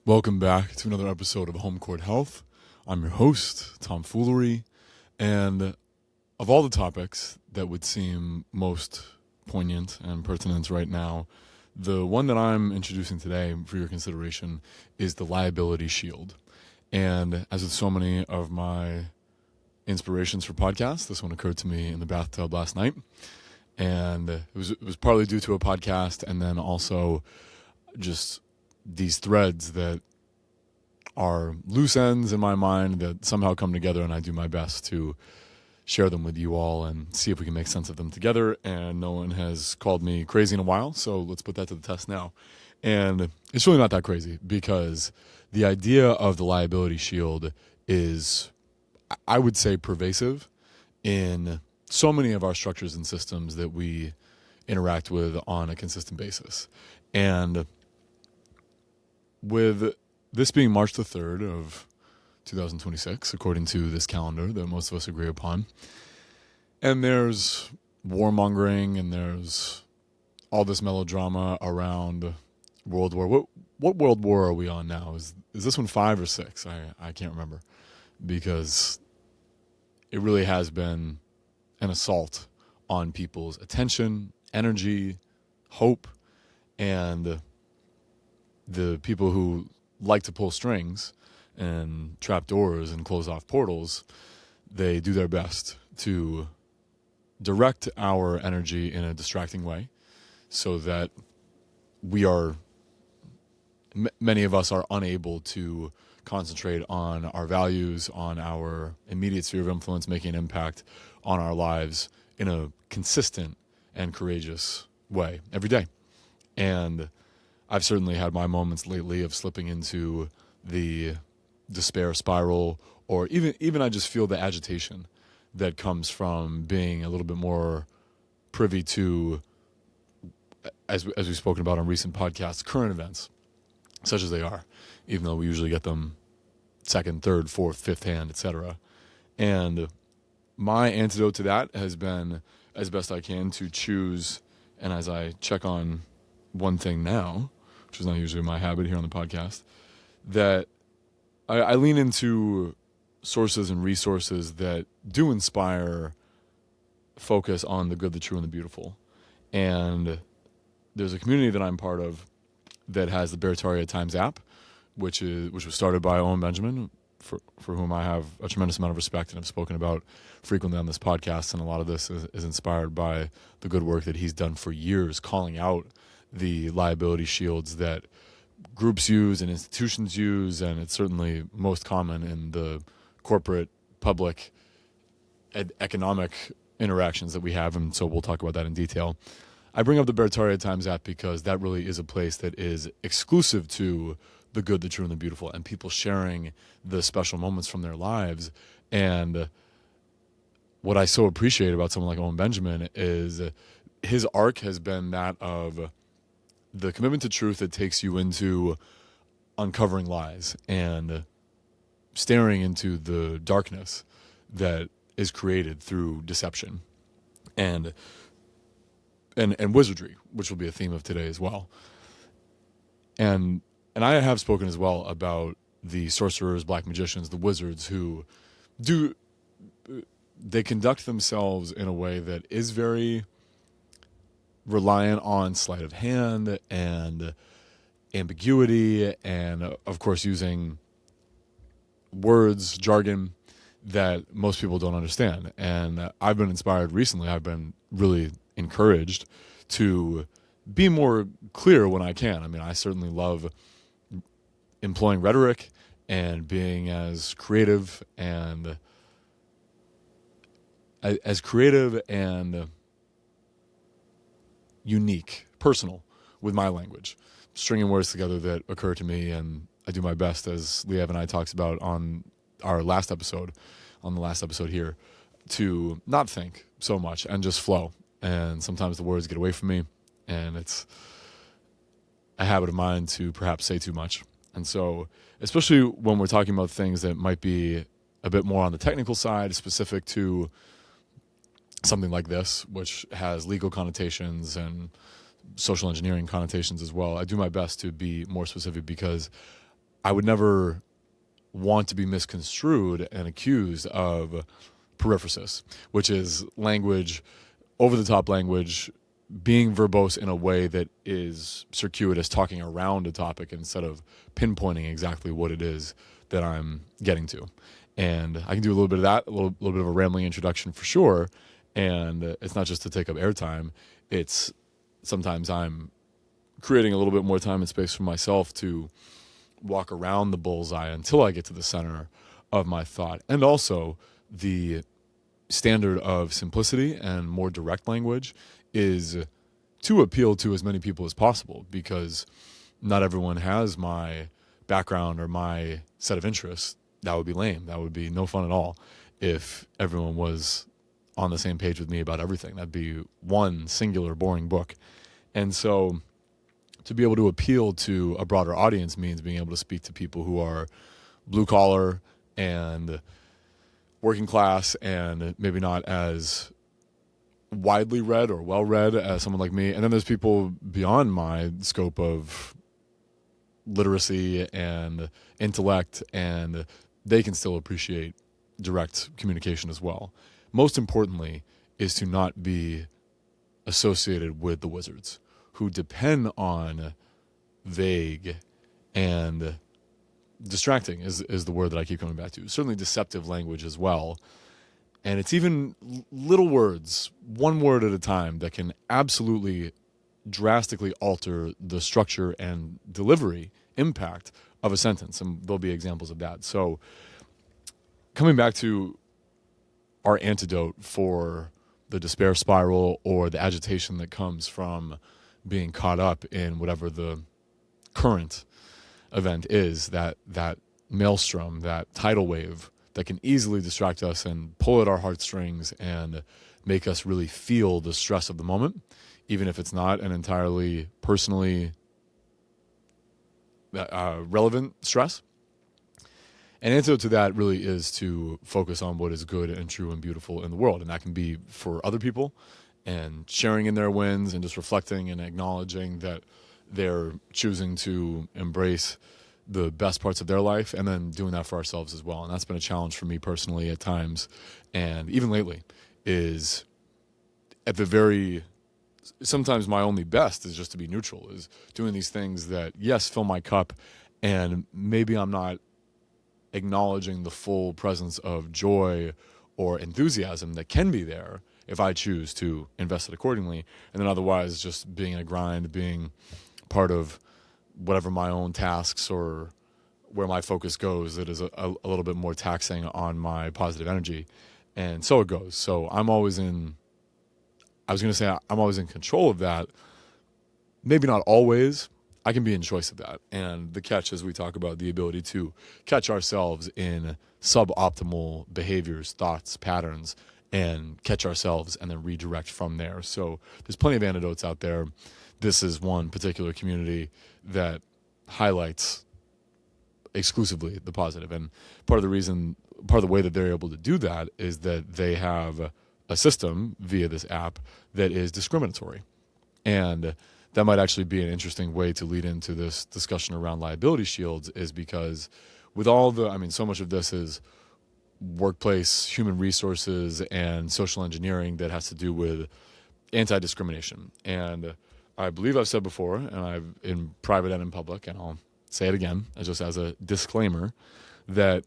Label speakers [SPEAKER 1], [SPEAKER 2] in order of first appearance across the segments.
[SPEAKER 1] Welcome back to another episode of Home Court Health. I'm your host, Tom Foolery, and of all the topics that would seem most poignant and pertinent right now, the one that I'm introducing today for your consideration is the liability shield. And as with so many of my inspirations for podcasts, this one occurred to me in the bathtub last night. And it was partly due to a podcast and then also just these threads that are loose ends in my mind that somehow come together, and I do my best to share them with you all and see if we can make sense of them together. And no one has called me crazy in a while, so let's put that to the test now. And it's really not that crazy, because the idea of the liability shield is, I would say, pervasive in so many of our structures and systems that we interact with on a consistent basis. And with this being March the 3rd of 2026, according to this calendar that most of us agree upon, and there's warmongering and there's all this melodrama around World War. What World War are we on now? Is this one 5 or 6? I can't remember, because it really has been an assault on people's attention, energy, hope, and the people who like to pull strings and trap doors and close off portals. They do their best to direct our energy in a distracting way so that many of us are unable to concentrate on our values, on our immediate sphere of influence, making an impact on our lives in a consistent and courageous way every day. And I've certainly had my moments lately of slipping into the despair spiral, or even I just feel the agitation that comes from being a little bit more privy to, as we've spoken about on recent podcasts, current events, such as they are, even though we usually get them second, third, fourth, fifth hand, etc. And my antidote to that has been, as best I can, to choose, and as I check on one thing now, which is not usually my habit here on the podcast, that I lean into sources and resources that do inspire focus on the good, the true, and the beautiful. And there's a community that I'm part of that has the Barataria Times app, which was started by Owen Benjamin, for whom I have a tremendous amount of respect and have spoken about frequently on this podcast. And a lot of this is inspired by the good work that he's done for years, calling out the liability shields that groups use and institutions use, and it's certainly most common in the corporate, public, economic interactions that we have, and so we'll talk about that in detail. I bring up the Barataria Times app because that really is a place that is exclusive to the good, the true, and the beautiful, and people sharing the special moments from their lives. And what I so appreciate about someone like Owen Benjamin is his arc has been that of the commitment to truth that takes you into uncovering lies and staring into the darkness that is created through deception and wizardry, which will be a theme of today as well. And I have spoken as well about the sorcerers, black magicians, the wizards who they conduct themselves in a way that is very reliant on sleight of hand and ambiguity, and of course using words, jargon that most people don't understand. And I've been inspired recently. I've been really encouraged to be more clear when I can. I mean, I certainly love employing rhetoric and being as creative and unique, personal with my language, stringing words together that occur to me. And I do my best, as Liev and I talked about on the last episode here, to not think so much and just flow. And sometimes the words get away from me, and it's a habit of mine to perhaps say too much. And so, especially when we're talking about things that might be a bit more on the technical side, specific to something like this, which has legal connotations and social engineering connotations as well, I do my best to be more specific, because I would never want to be misconstrued and accused of periphrasis, which is language, over the top language, being verbose in a way that is circuitous, talking around a topic instead of pinpointing exactly what it is that I'm getting to. And I can do a little bit of that, a little bit of a rambling introduction for sure. And it's not just to take up airtime. It's sometimes I'm creating a little bit more time and space for myself to walk around the bullseye until I get to the center of my thought. And also the standard of simplicity and more direct language is to appeal to as many people as possible, because not everyone has my background or my set of interests. That would be lame. That would be no fun at all if everyone was on the same page with me about everything. That'd be one singular boring book. And so to be able to appeal to a broader audience means being able to speak to people who are blue collar and working class and maybe not as widely read or well read as someone like me. And then there's people beyond my scope of literacy and intellect, and they can still appreciate direct communication as well. Most importantly is to not be associated with the wizards who depend on vague and distracting is the word that I keep coming back to. Certainly deceptive language as well. And it's even little words, one word at a time, that can absolutely drastically alter the structure and delivery impact of a sentence. And there'll be examples of that. So coming back to our antidote for the despair spiral or the agitation that comes from being caught up in whatever the current event is, that maelstrom, that tidal wave that can easily distract us and pull at our heartstrings and make us really feel the stress of the moment, even if it's not an entirely personally relevant stress. An antidote to that really is to focus on what is good and true and beautiful in the world. And that can be for other people and sharing in their wins and just reflecting and acknowledging that they're choosing to embrace the best parts of their life, and then doing that for ourselves as well. And that's been a challenge for me personally at times, and even lately, is at the very, sometimes my only best is just to be neutral, is doing these things that, yes, fill my cup, and maybe I'm not acknowledging the full presence of joy or enthusiasm that can be there if I choose to invest it accordingly. And then otherwise just being in a grind, being part of whatever my own tasks or where my focus goes, that is a little bit more taxing on my positive energy. And so it goes. So I'm always in control of that. Maybe not always. I can be in choice of that. And the catch, as we talk about, the ability to catch ourselves in suboptimal behaviors, thoughts, patterns, and catch ourselves and then redirect from there. So there's plenty of antidotes out there. This is one particular community that highlights exclusively the positive. And part of the way that they're able to do that is that they have a system via this app that is discriminatory. And that might actually be an interesting way to lead into this discussion around liability shields, is because with all so much of this is workplace human resources and social engineering that has to do with anti-discrimination. And I believe I've said before, and I've in private and in public, and I'll say it again, just as a disclaimer, that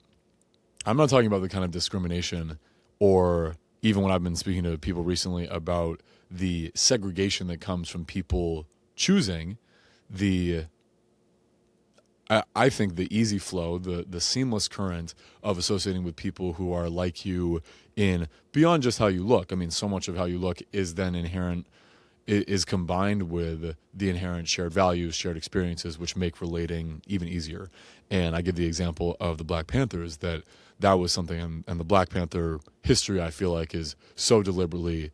[SPEAKER 1] I'm not talking about the kind of discrimination, or even when I've been speaking to people recently about the segregation that comes from people choosing I think the easy flow, the seamless current of associating with people who are like you in beyond just how you look. I mean, so much of how you look is then inherent, is combined with the inherent shared values, shared experiences, which make relating even easier. And I give the example of the Black Panthers, that was something, and the Black Panther history, I feel like, is so deliberately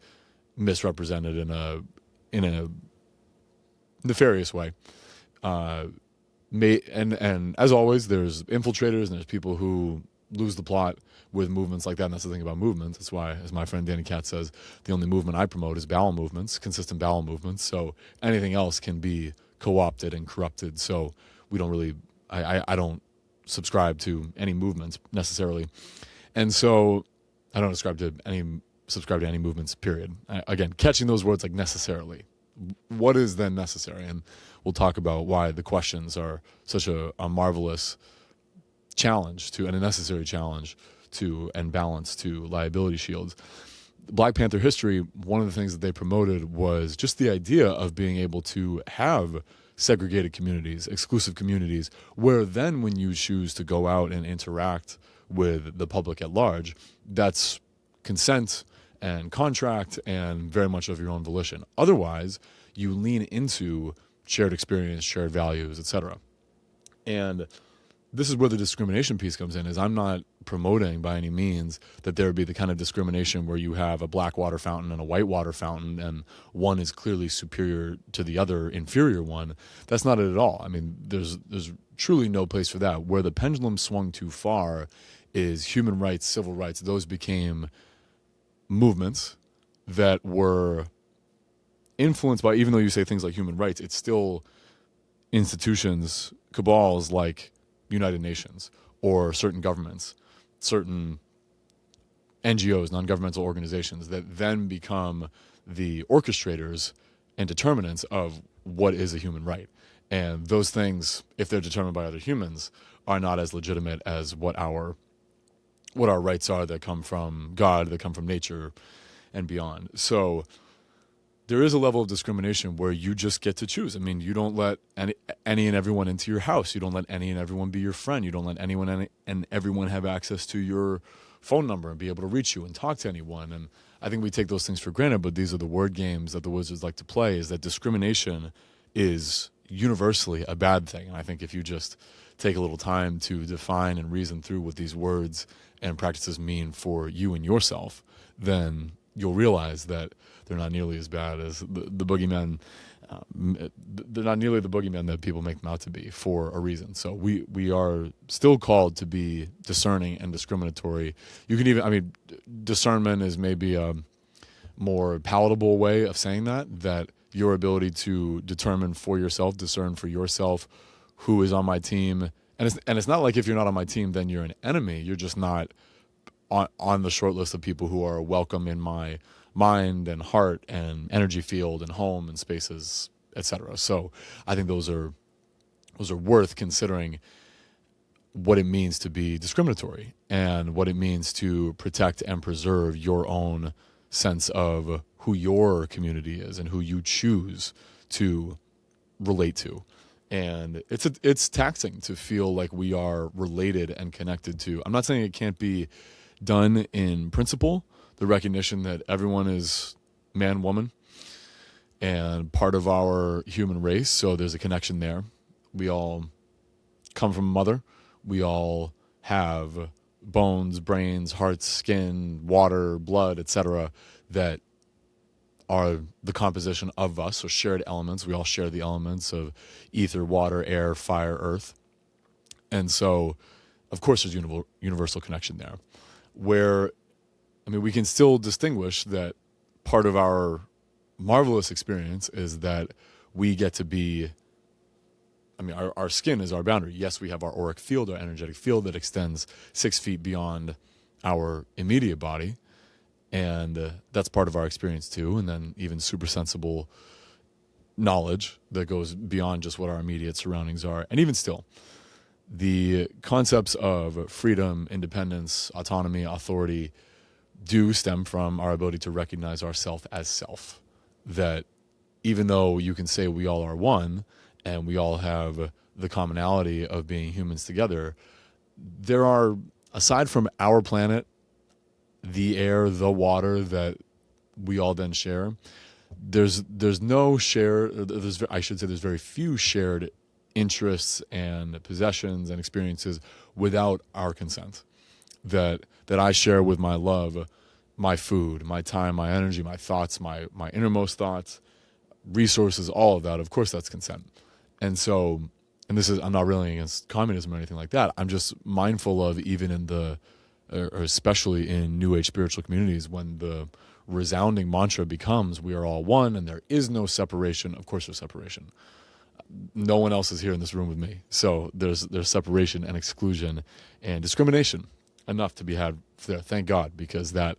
[SPEAKER 1] misrepresented in a nefarious way. And as always, there's infiltrators and there's people who lose the plot with movements like that. And that's the thing about movements. That's why, as my friend Danny Katz says, the only movement I promote is bowel movements, consistent bowel movements. So anything else can be co-opted and corrupted. So we don't really, I don't subscribe to any movements necessarily. And so I don't subscribe to any movements, period. Again, catching those words like necessarily. What is then necessary? And we'll talk about why the questions are such a marvelous challenge to, and a necessary challenge to, and balance to liability shields. Black Panther history, one of the things that they promoted was just the idea of being able to have segregated communities, exclusive communities, where then when you choose to go out and interact with the public at large, that's consent and contract and very much of your own volition. Otherwise, you lean into shared experience, shared values, etc. And this is where the discrimination piece comes in, is I'm not promoting by any means that there would be the kind of discrimination where you have a black water fountain and a white water fountain and one is clearly superior to the other inferior one. That's not it at all. I mean, there's truly no place for that. Where the pendulum swung too far is human rights, civil rights. Those became movements that were influenced by, even though you say things like human rights, it's still institutions, cabals like United Nations or certain governments, certain NGOs, non-governmental organizations, that then become the orchestrators and determinants of what is a human right. And those things, if they're determined by other humans, are not as legitimate as what our rights are that come from God, that come from nature and beyond. So there is a level of discrimination where you just get to choose. I mean, you don't let any and everyone into your house. You don't let any and everyone be your friend. You don't let anyone and everyone have access to your phone number and be able to reach you and talk to anyone. And I think we take those things for granted, but these are the word games that the wizards like to play, is that discrimination is universally a bad thing. And I think if you just take a little time to define and reason through what these words and practices mean for you and yourself, then you'll realize that they're not nearly as bad as the boogeymen. They're not nearly the boogeymen that people make them out to be, for a reason. So we are still called to be discerning and discriminatory. You can even, I mean, discernment is maybe a more palatable way of saying that your ability to determine for yourself, discern for yourself who is on my team. And it's not like if you're not on my team, then you're an enemy. You're just not on the short list of people who are welcome in my mind and heart and energy field and home and spaces, etc. So I think those are worth considering, what it means to be discriminatory and what it means to protect and preserve your own sense of who your community is and who you choose to relate to. And it's taxing to feel like we are related and connected to. I'm not saying it can't be done in principle, the recognition that everyone is man, woman, and part of our human race. So there's a connection there. We all come from a mother. We all have bones, brains, hearts, skin, water, blood, etc., that are the composition of us. So shared elements. We all share the elements of ether, water, air, fire, earth. And so, of course, there's universal connection there. Where, I mean, we can still distinguish that part of our marvelous experience is that we get to be, I mean, our skin is our boundary. Yes, we have our auric field, our energetic field that extends 6 feet beyond our immediate body. And that's part of our experience too. And then even super sensible knowledge that goes beyond just what our immediate surroundings are. And even still, the concepts of freedom, independence, autonomy, authority do stem from our ability to recognize ourself as self. That even though you can say we all are one and we all have the commonality of being humans together, there are, aside from our planet, the air, the water that we all then share, there's no share, I should say there's very few shared interests and possessions and experiences without our consent. That I share with my love, my food, my time, my energy, my thoughts, my innermost thoughts, resources, all of that. Of course, that's consent. And so, and this is, I'm not railing against communism or anything like that. I'm just mindful of, even in or especially in New Age spiritual communities, when the resounding mantra becomes we are all one and there is no separation. Of course there's separation. no one else is here in this room with me. So there's separation and exclusion and discrimination enough to be had there. Thank God, because that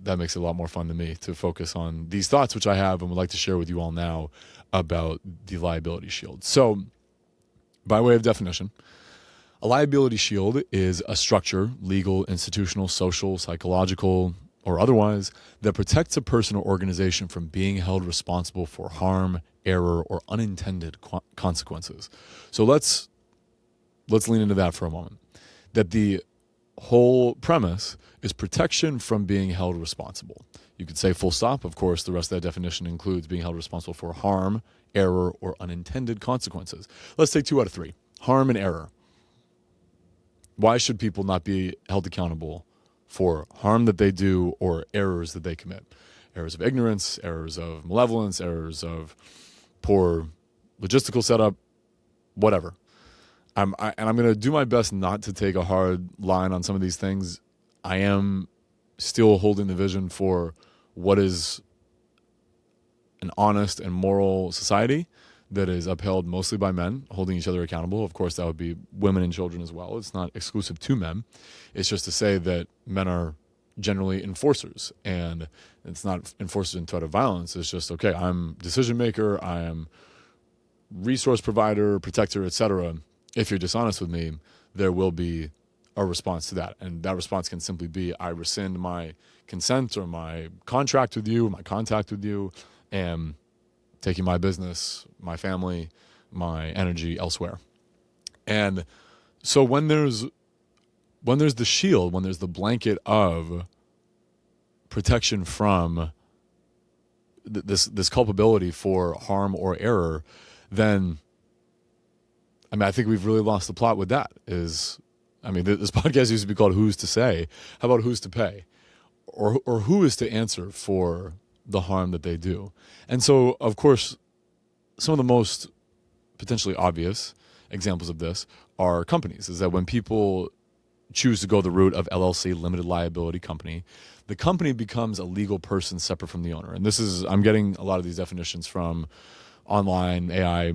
[SPEAKER 1] makes it a lot more fun to me to focus on these thoughts, which I have and would like to share with you all now about the liability shield. So by way of definition, a liability shield is a structure, legal, institutional, social, psychological, or otherwise, that protects a person or organization from being held responsible for harm, error, or unintended consequences. So let's lean into that for a moment. That the whole premise is protection from being held responsible. You could say full stop. Of course, the rest of that definition includes being held responsible for harm, error, or unintended consequences. Let's take 2 out of 3. Harm and error. Why should people not be held accountable for harm that they do or errors that they commit? Errors of ignorance, errors of malevolence, errors of poor logistical setup, whatever. I'm going to do my best not to take a hard line on some of these things. I am still holding the vision for what is an honest and moral society that is upheld mostly by men, holding each other accountable. Of course, that would be women and children as well. It's not exclusive to men. It's just to say that men are generally enforcers, and it's not enforcers in threat of violence. It's just, okay, I'm decision maker, I am resource provider, protector, etc. If you're dishonest with me, there will be a response to that. And that response can simply be, I rescind my consent or my contract with you, my contact with you, and taking my business, my family, my energy elsewhere. And so when there's the shield, when there's the blanket of protection from this culpability for harm or error, then I think we've really lost the plot with that. This podcast used to be called Who's to Say. How about who's to pay? Or who is to answer for the harm that they do? And so, of course, some of the most potentially obvious examples of this are companies. Is that when people choose to go the route of LLC, limited liability company, the company becomes a legal person separate from the owner. And I'm getting a lot of these definitions from online AI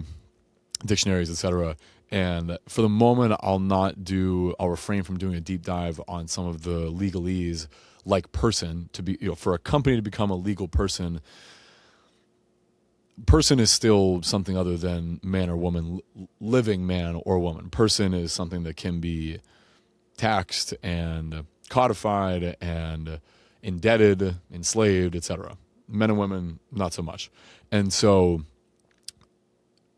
[SPEAKER 1] dictionaries, etc. And for the moment, I'll refrain from doing a deep dive on some of the legalese, like person to be, for a company to become a legal person. Person is still something other than man or woman, living man or woman. Person is something that can be taxed and codified and indebted, enslaved, etc. Men and women, not so much. And so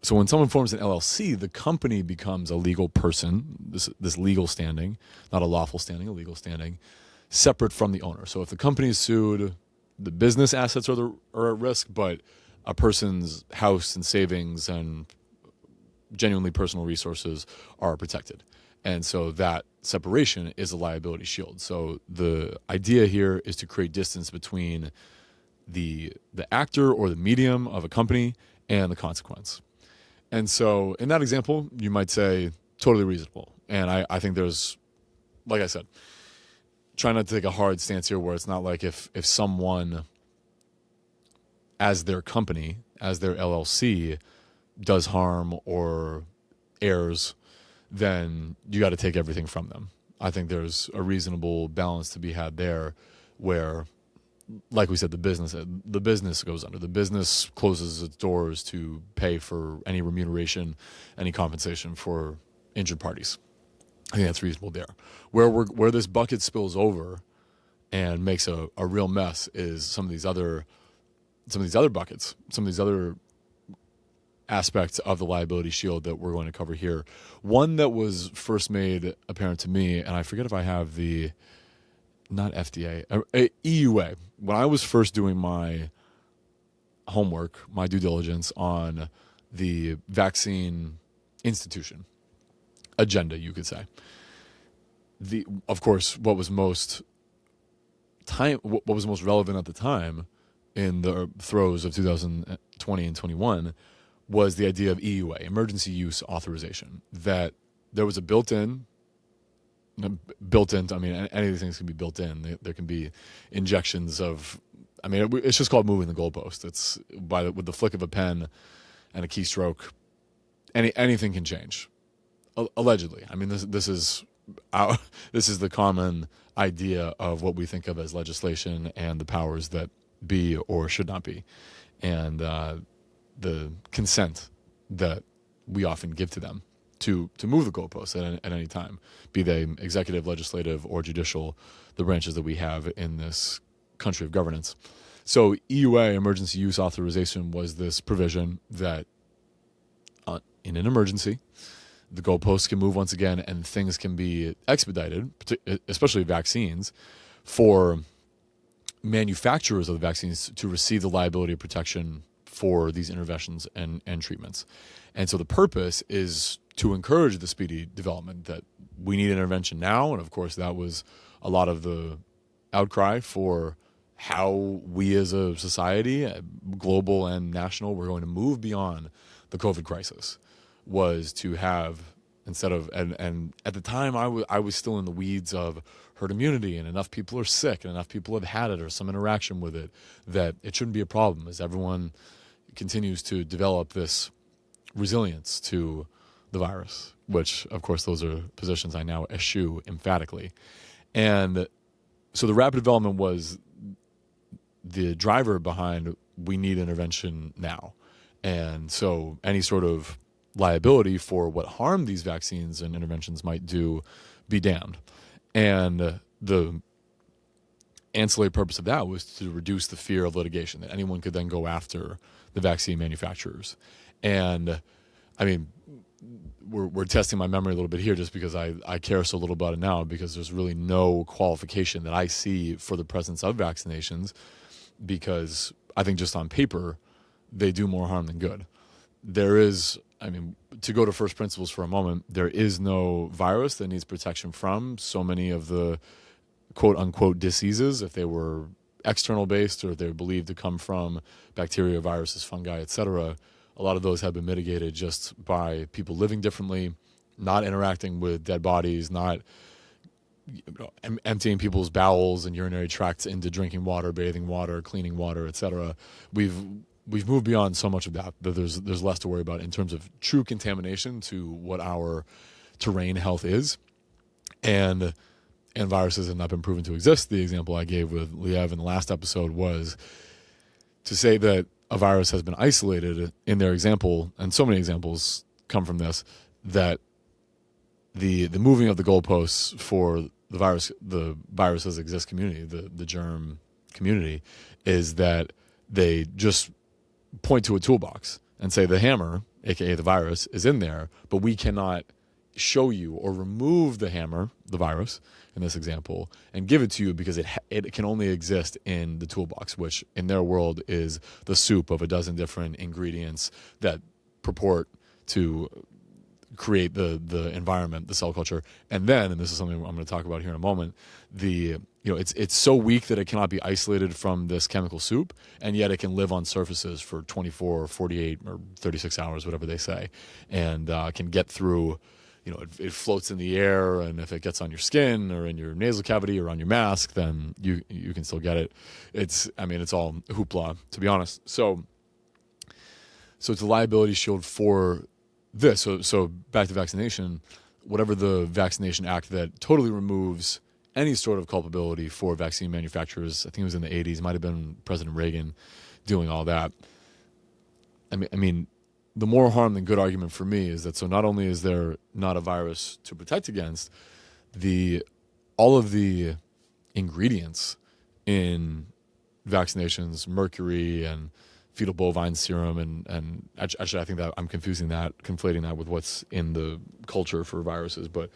[SPEAKER 1] when someone forms an LLC, the company becomes a legal person, this legal standing, not a lawful standing, a legal standing, separate from the owner. So if the company is sued, the business assets are at risk, but a person's house and savings and genuinely personal resources are protected. And so that separation is a liability shield. So the idea here is to create distance between the actor or the medium of a company and the consequence. And so in that example, you might say totally reasonable. And I think there's, like I said, trying not to take a hard stance here where it's not like if someone as their company, as their LLC, does harm or errs, then you got to take everything from them. I think there's a reasonable balance to be had there where, like we said, the business goes under. The business closes its doors to pay for any remuneration, any compensation for injured parties. I think that's reasonable there. Where this bucket spills over and makes a real mess is some of these other buckets, some of these other aspects of the liability shield that we're going to cover here. One that was first made apparent to me, and I forget if I have not FDA, EUA. When I was first doing my homework, my due diligence on the vaccine institution agenda, you could say. Of course, what was most relevant at the time in the throes of 2020 and 21 was the idea of EUA, emergency use authorization, that there was a built-in, I mean, any of these things can be built in. There can be injections of, I mean, it's just called moving the goalpost. It's with the flick of a pen and a keystroke, anything can change. Allegedly, I mean, this is this is the common idea of what we think of as legislation and the powers that be or should not be, and the consent that we often give to them to move the goalposts at any time, be they executive, legislative, or judicial, the branches that we have in this country of governance. So EUA, emergency use authorization, was this provision that in an emergency, the goalposts can move once again and things can be expedited, especially vaccines, for manufacturers of the vaccines to receive the liability protection for these interventions and treatments. And so the purpose is to encourage the speedy development that we need intervention now. And of course, that was a lot of the outcry for how we as a society, global and national, we're going to move beyond the COVID crisis, was to have, instead of, and at the time I was still in the weeds of herd immunity, and enough people are sick and enough people have had it or some interaction with it that it shouldn't be a problem as everyone continues to develop this resilience to the virus, which of course those are positions I now eschew emphatically. And so the rapid development was the driver behind we need intervention now. And so any sort of liability for what harm these vaccines and interventions might do be damned. And the ancillary purpose of that was to reduce the fear of litigation, that anyone could then go after the vaccine manufacturers. And I mean, we're testing my memory a little bit here just because I care so little about it now, because there's really no qualification that I see for the presence of vaccinations, because I think just on paper, they do more harm than good. There is, I mean, to go to first principles for a moment, there is no virus that needs protection from so many of the quote unquote diseases, if they were external based or if they were believed to come from bacteria, viruses, fungi, etc. A lot of those have been mitigated just by people living differently, not interacting with dead bodies, not emptying people's bowels and urinary tracts into drinking water, bathing water, cleaning water, etc. We've moved beyond so much of that there's less to worry about in terms of true contamination to what our terrain health is, and viruses have not been proven to exist. The example I gave with Liev in the last episode was to say that a virus has been isolated in their example, and so many examples come from this, that the moving of the goalposts for the viruses exist community, the germ community, is that they just point to a toolbox and say the hammer, aka the virus, is in there, but we cannot show you or remove the hammer, the virus, in this example, and give it to you because it can only exist in the toolbox, which in their world is the soup of a dozen different ingredients that purport to create the environment, the cell culture. And then, and this is something I'm going to talk about here in a moment, it's so weak that it cannot be isolated from this chemical soup, and yet it can live on surfaces for 24 or 48 or 36 hours, whatever they say, and can get through. It floats in the air, and if it gets on your skin or in your nasal cavity or on your mask, then you can still get it. It's all hoopla, to be honest. So it's a liability shield for this. So back to vaccination, whatever the Vaccination Act that totally removes any sort of culpability for vaccine manufacturers. I think it was in the 80s, might have been President Reagan doing all that. I mean, the more harm than good argument for me is that, so not only is there not a virus to protect against, all of the ingredients in vaccinations, mercury and fetal bovine serum, and actually I think that I'm conflating that with what's in the culture for viruses. But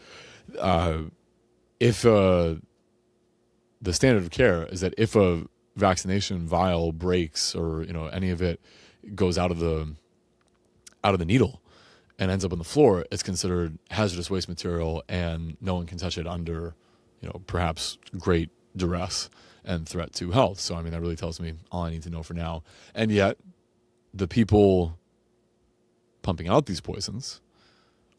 [SPEAKER 1] if the standard of care is that if a vaccination vial breaks or any of it goes out of the needle and ends up on the floor, it's considered hazardous waste material, and no one can touch it under, perhaps great duress and threat to health. So, that really tells me all I need to know for now. And yet, the people pumping out these poisons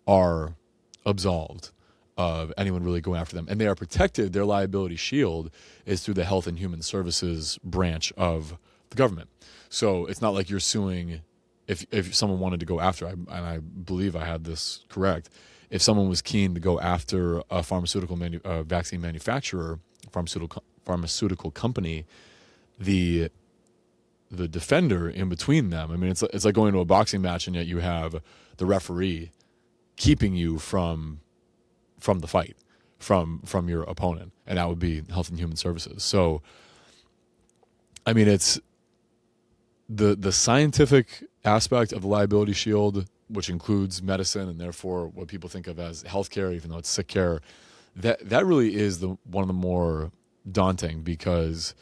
[SPEAKER 1] are absolved of anyone really going after them. And they are protected. Their liability shield is through the Health and Human Services branch of the government. So it's not like you're suing if someone wanted to go after, and I believe I had this correct, if someone was keen to go after a vaccine manufacturer, pharmaceutical company, the defender in between them. I mean, it's like going to a boxing match and yet you have the referee keeping you from the fight, from your opponent, and that would be Health and Human Services. So, I mean, it's the scientific aspect of the liability shield, which includes medicine and therefore what people think of as healthcare, even though it's sick care. That really is one of the more daunting, because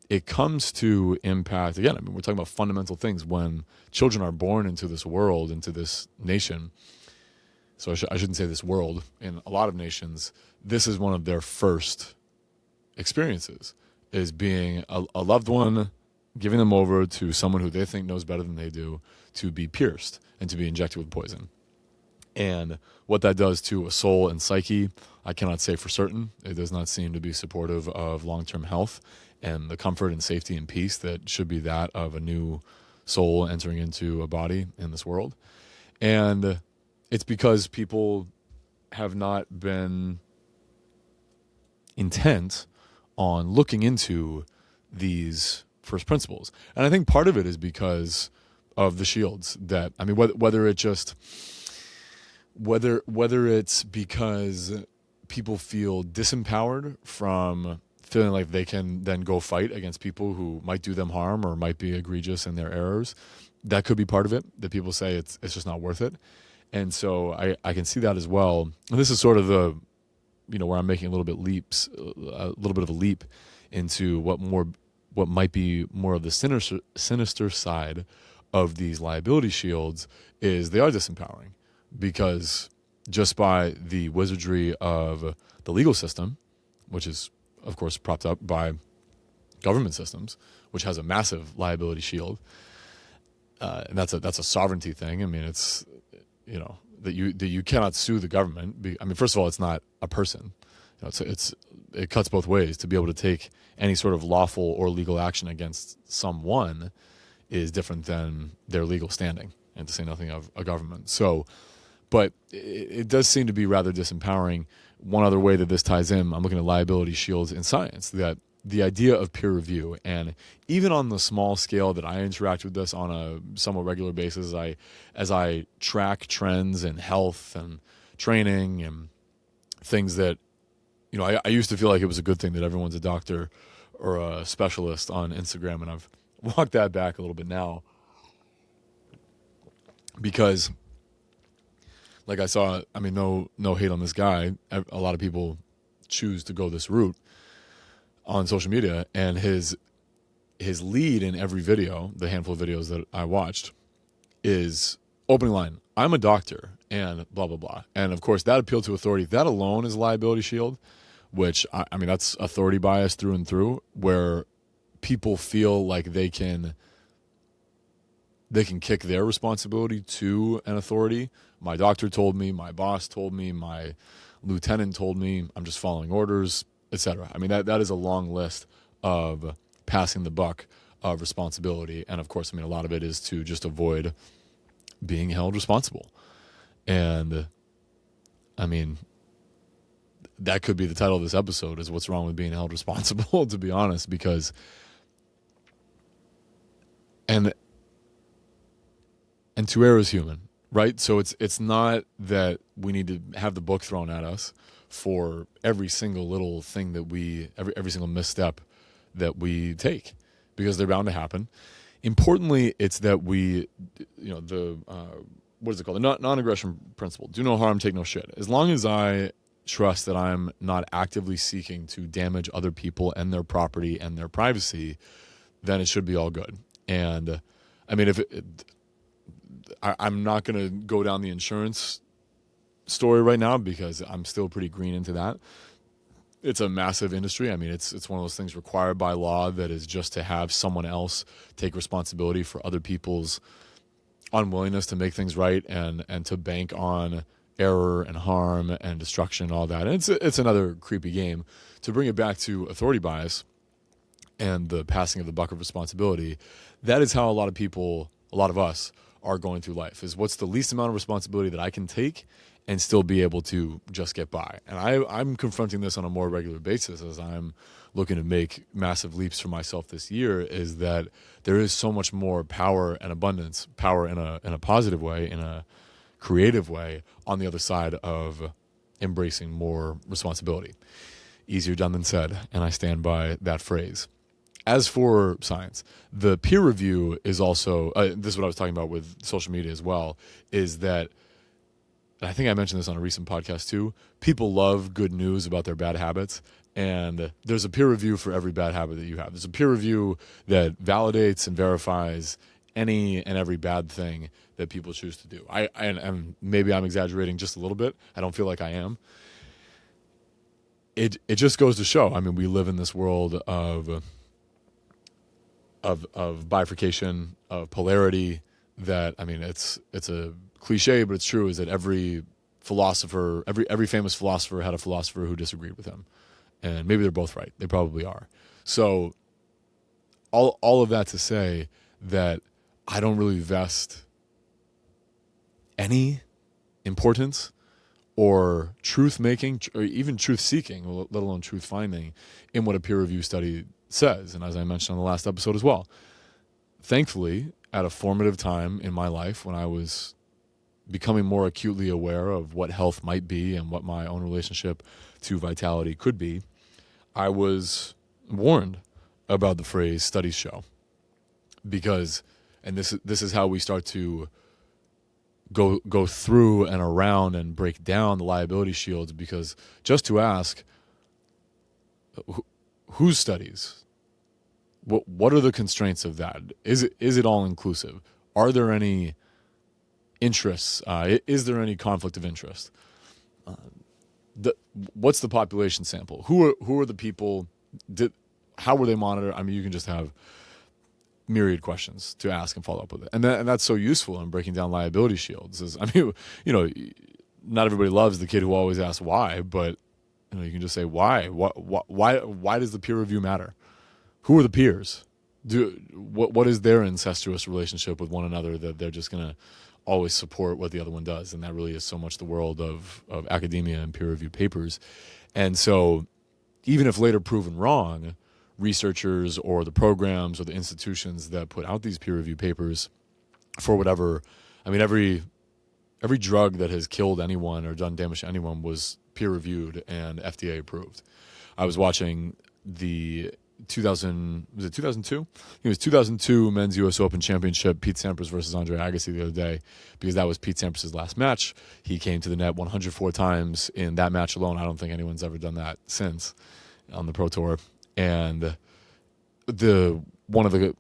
[SPEAKER 1] it comes to impact, again, I mean, we're talking about fundamental things. When children are born into this world, into this nation, so I shouldn't say this world, in a lot of nations, this is one of their first experiences, is being a loved one, giving them over to someone who they think knows better than they do, to be pierced and to be injected with poison. And what that does to a soul and psyche, I cannot say for certain. It does not seem to be supportive of long-term health and the comfort and safety and peace that should be that of a new soul entering into a body in this world. And it's because people have not been intent on looking into these first principles. And I think part of it is because of the shields that, I mean, whether it's because people feel disempowered from feeling like they can then go fight against people who might do them harm or might be egregious in their errors. That could be part of it, that people say it's just not worth it. And so I can see that as well. And this is sort of the, where I'm making a little bit of a leap into what might be more of the sinister side of these liability shields, is they are disempowering, because just by the wizardry of the legal system, which is of course propped up by government systems, which has a massive liability shield, and that's a sovereignty thing. I mean, it's that you cannot sue the government. I mean, first of all, it's not a person. It cuts both ways. To be able to take any sort of lawful or legal action against someone is different than their legal standing, and to say nothing of a government. So, but it does seem to be rather disempowering. One other way that this ties in, I'm looking at liability shields in science, that the idea of peer review, and even on the small scale that I interact with this on a somewhat regular basis, as I track trends in health and training and things that, I used to feel like it was a good thing that everyone's a doctor or a specialist on Instagram, and I've walked that back a little bit now, because like I saw, I mean, no hate on this guy. A lot of people choose to go this route on social media, and his lead in every video, the handful of videos that I watched, is opening line, "I'm a doctor," and blah, blah, blah. And of course, that appeal to authority, that alone is a liability shield, which, I mean, that's authority bias through and through, where people feel like they can kick their responsibility to an authority. My doctor told me, my boss told me, my lieutenant told me, I'm just following orders, etc. I mean, that is a long list of passing the buck of responsibility. And of course, I mean, a lot of it is to just avoid being held responsible. And I mean, that could be the title of this episode, is what's wrong with being held responsible, to be honest, because and to err is human, right? So it's not that we need to have the book thrown at us for every single little thing that every single misstep that we take, because they're bound to happen. Importantly, it's that we, what is it called? The non-aggression principle. Do no harm, take no shit. As long as I trust that I'm not actively seeking to damage other people and their property and their privacy, then it should be all good. And I mean, I'm not going to go down the insurance story right now, because I'm still pretty green into that. It's a massive industry. I mean, it's one of those things required by law that is just to have someone else take responsibility for other people's unwillingness to make things right, and to bank on error and harm and destruction and all that. And it's another creepy game. To bring it back to authority bias and the passing of the buck of responsibility, that is how a lot of us are going through life, is what's the least amount of responsibility that I can take and still be able to just get by. And I'm confronting this on a more regular basis as I'm looking to make massive leaps for myself this year, is that there is so much more power and abundance, power in a positive way, in a creative way, on the other side of embracing more responsibility. Easier done than said, and I stand by that phrase. As for science, the peer review is also, this is what I was talking about with social media as well, is that, and I think I mentioned this on a recent podcast too, people love good news about their bad habits, and there's a peer review for every bad habit that you have. There's a peer review that validates and verifies any and every bad thing that people choose to do. And maybe I'm exaggerating just a little bit. I don't feel like I am. It just goes to show, I mean, we live in this world of bifurcation, of polarity, that, I mean, it's a cliche, but it's true, is that every philosopher, every famous philosopher had a philosopher who disagreed with him. And maybe they're both right. They probably are. So all of that to say that I don't really vest any importance or truth-making, or even truth-seeking, let alone truth-finding, in what a peer-reviewed study says. And as I mentioned on the last episode as well, thankfully, at a formative time in my life when I was becoming more acutely aware of what health might be and what my own relationship to vitality could be, I was warned about the phrase "studies show," because, and this is how we start to go through and around and break down the liability shields, because just to ask, whose studies? What are the constraints of that? Is it all inclusive? Are there any interests? Is there any conflict of interest? What's the population sample? Who are the people? How were they monitored? I mean, you can just have myriad questions to ask and follow up with it, and that's so useful in breaking down liability shields. I mean, not everybody loves the kid who always asks why, but you can just say why. Why does the peer review matter? Who are the peers? What is their incestuous relationship with one another that they're just gonna always support what the other one does? And that really is so much the world of academia and peer-reviewed papers. And so even if later proven wrong, researchers or the programs or the institutions that put out these peer-reviewed papers, for whatever, I mean, every drug that has killed anyone or done damage to anyone was peer-reviewed and FDA approved. I was watching the 2002? It was 2002 Men's U.S. Open Championship, Pete Sampras versus Andre Agassi the other day, because that was Pete Sampras' last match. He came to the net 104 times in that match alone. I don't think anyone's ever done that since on the Pro Tour. And one of the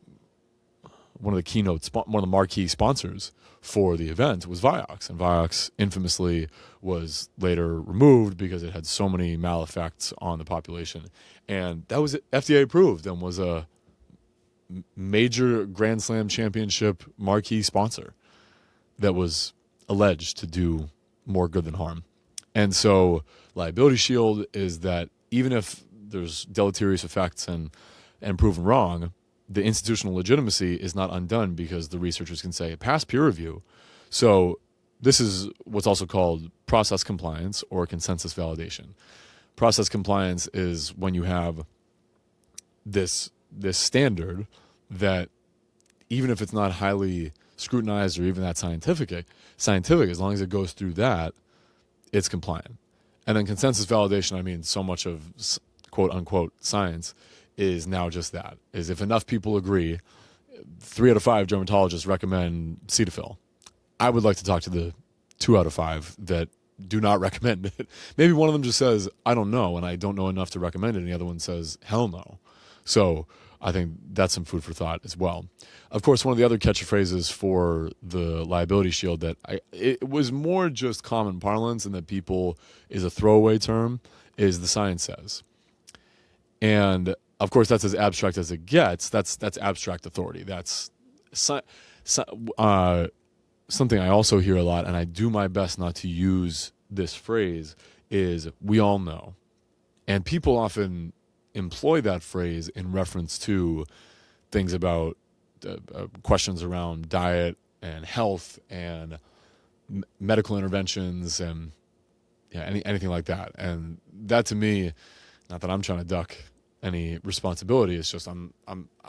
[SPEAKER 1] keynotes, one of the marquee sponsors for the event was Vioxx, and Vioxx infamously was later removed because it had so many maleffects on the population. And that was FDA approved and was a major Grand Slam championship marquee sponsor that was alleged to do more good than harm. And so liability shield is that even if there's deleterious effects and proven wrong, the institutional legitimacy is not undone because the researchers can say, pass peer review. So this is what's also called process compliance or consensus validation. Process compliance is when you have this standard that even if it's not highly scrutinized or even that scientific, as long as it goes through that, it's compliant. And then consensus validation, I mean, so much of quote unquote science is now just that, is if enough people agree, 3 out of 5 dermatologists recommend Cetaphil. I would like to talk to the 2 out of 5 that do not recommend it. Maybe one of them just says, I don't know, and I don't know enough to recommend it, and the other one says, hell no. So I think that's some food for thought as well. Of course, one of the other catchphrases for the liability shield that it was more just common parlance and that people is a throwaway term is the science says. And of course, that's as abstract as it gets. That's abstract authority. That's something I also hear a lot, and I do my best not to use this phrase, is we all know. And people often employ that phrase in reference to things about questions around diet and health and medical interventions and anything like that. And that to me, not that I'm trying to duck any responsibility, it's just I'm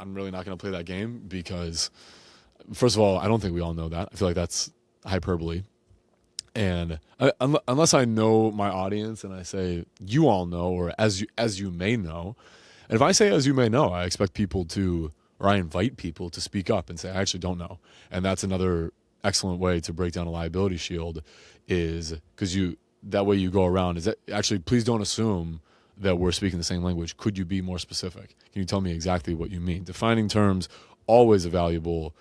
[SPEAKER 1] really not going to play that game because, first of all, I don't think we all know that. I feel like that's hyperbole. And unless I know my audience and I say you all know, or as you may know, and if I say as you may know, I expect people to, or I invite people to speak up and say I actually don't know. And that's another excellent way to break down a liability shield, is because that way you go around is that actually, please don't assume that we're speaking the same language. Could you be more specific? Can you tell me exactly what you mean? Defining terms, always a valuable